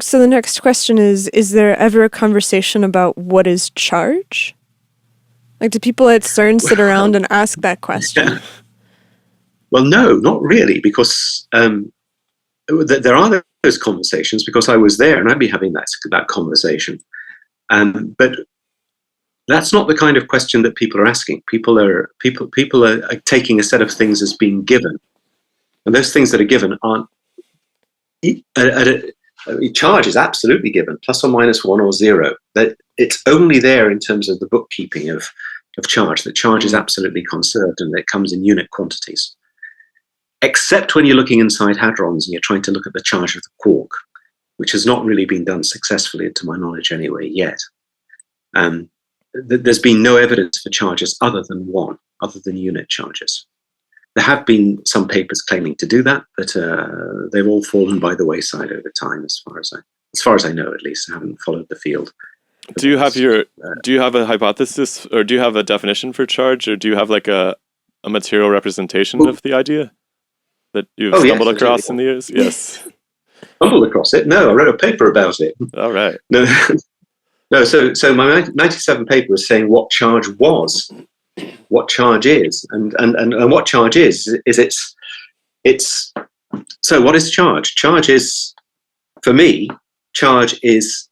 So the next question is there ever a conversation about what is charge? Like, do people at CERN sit around and ask that question? Well, no, not really, because there are those conversations, because I was there and I'd be having that conversation. But that's not the kind of question that people are asking. People are taking a set of things as being given, and those things that are given aren't. Charge is absolutely given, plus or minus 1 or 0. That it's only there in terms of the bookkeeping of charge. That charge is absolutely conserved, and it comes in unit quantities. Except when you're looking inside hadrons and you're trying to look at the charge of the quark, which has not really been done successfully, to my knowledge anyway, yet. There's been no evidence for charges other than unit charges. There have been some papers claiming to do that, but they've all fallen by the wayside over time, as far as I know, at least. I haven't followed the field. Do you have a hypothesis, or do you have a definition for charge, or do you have like a material representation of the idea that you've stumbled across in the years? Yes. Stumbled across it? No, I wrote a paper about it. All right. No. So my 97 paper was saying what charge was, what charge is, and what charge is it's. So what is charge? Charge is, for me, charge is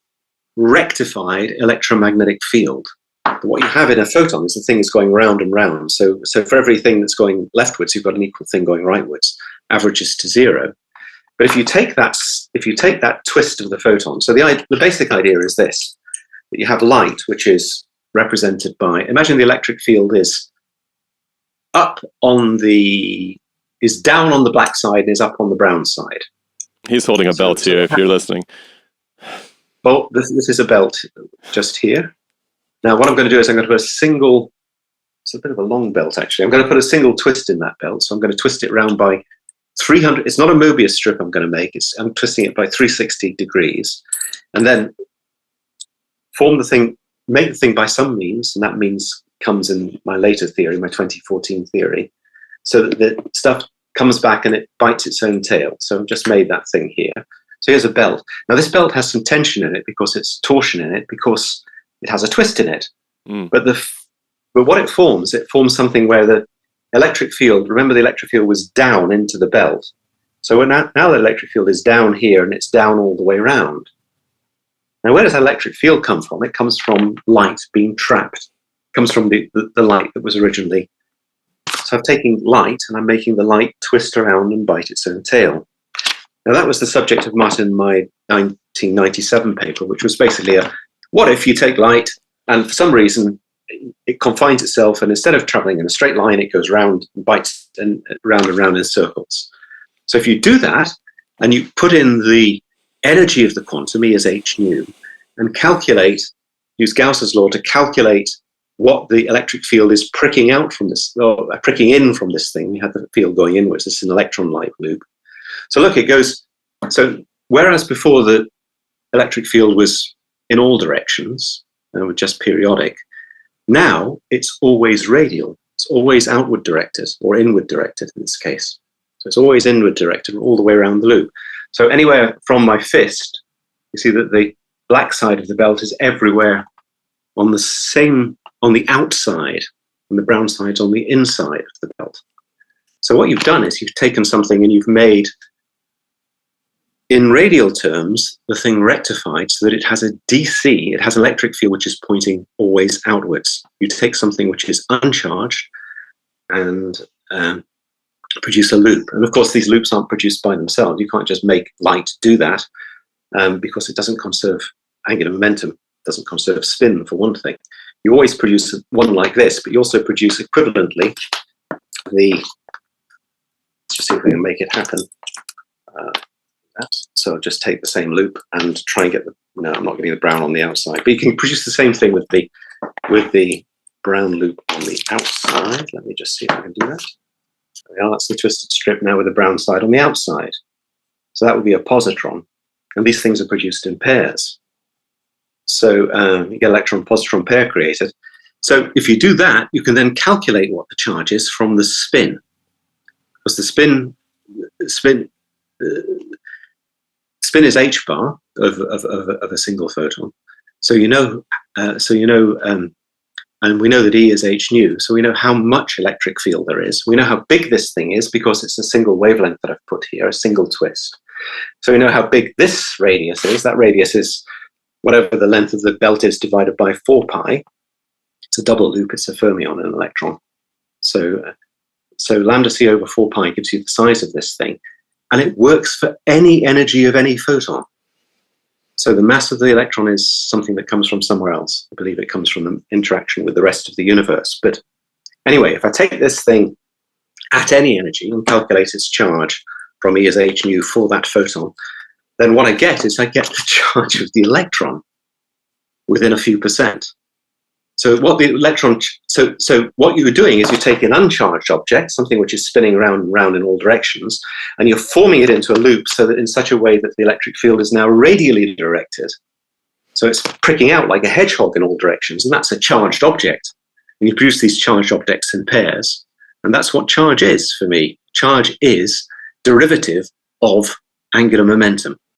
rectified electromagnetic field. But what you have in a photon is the thing is going round and round. So for everything that's going leftwards, you've got an equal thing going rightwards. Averages to 0. But if you take that twist of the photon, so the basic idea is this: that you have light, which is represented by, imagine the electric field is down on the black side and is up on the brown side. He's holding a belt here, if you're listening. Well, this is a belt just here. Now, what I'm going to do is I'm going to put a single, it's a bit of a long belt actually, I'm going to put a single twist in that belt. So I'm going to twist it around by 300, it's not a Mobius strip I'm going to make, I'm twisting it by 360 degrees, and then make the thing by some means, and that means comes in my later theory, my 2014 theory, so that the stuff comes back and it bites its own tail. So I've just made that thing here. So here's a belt. Now this belt has some tension in it because it's torsion in it, because it has a twist in it. But what it forms something where the electric field, remember the electric field was down into the belt. So now the electric field is down here and it's down all the way around. Now where does electric field come from? It comes from light being trapped. It comes from the light that was originally. So I'm taking light and I'm making the light twist around and bite its own tail. Now that was the subject of my 1997 paper, which was basically what if you take light and for some reason it confines itself, and instead of traveling in a straight line, it goes round and bites and round in circles. So if you do that and you put in the energy of the quantum, E is h nu, and use Gauss's law to calculate what the electric field is pricking out from this, or pricking in from this thing. You have the field going inwards. This is an electron-like loop. So look, it goes. So whereas before the electric field was in all directions and was just periodic, now it's always radial. It's always outward directed, or inward directed in this case. So it's always inward directed all the way around the loop. So anywhere from my fist, you see that the black side of the belt is everywhere on the outside, and the brown side's on the inside of the belt. So what you've done is you've taken something and you've made, in radial terms, the thing rectified so that it has a DC, it has an electric field which is pointing always outwards. You take something which is uncharged and produce a loop. And of course, these loops aren't produced by themselves. You can't just make light do that because it doesn't conserve angular momentum, doesn't conserve spin, for one thing. You always produce one like this, but you also produce equivalently let's just see if we can make it happen. So I'll just take the same loop and try and get I'm not getting the brown on the outside, but you can produce the same thing with the brown loop on the outside. Let me just see if I can do that. There we are, that's the twisted strip now with the brown side on the outside. So that would be a positron, and these things are produced in pairs. So you get electron-positron pair created. So if you do that, you can then calculate what the charge is from the spin, because the spin spin is h bar of a single photon. So and we know that E is h nu, so we know how much electric field there is. We know how big this thing is because it's a single wavelength that I've put here, a single twist. So we know how big this radius is. That radius is whatever the length of the belt is divided by 4 pi. It's a double loop, it's a fermion and an electron. So lambda c over 4 pi gives you the size of this thing, and it works for any energy of any photon. So the mass of the electron is something that comes from somewhere else. I believe it comes from the interaction with the rest of the universe. But anyway, if I take this thing at any energy and calculate its charge from E as h nu for that photon, then what I get is I get the charge of the electron within a few percent. So what the electron, so what you're doing is you take an uncharged object, something which is spinning around and round in all directions, and you're forming it into a loop so that in such a way that the electric field is now radially directed. So it's pricking out like a hedgehog in all directions, and that's a charged object. And you produce these charged objects in pairs, and that's what charge is for me. Charge is derivative of angular momentum.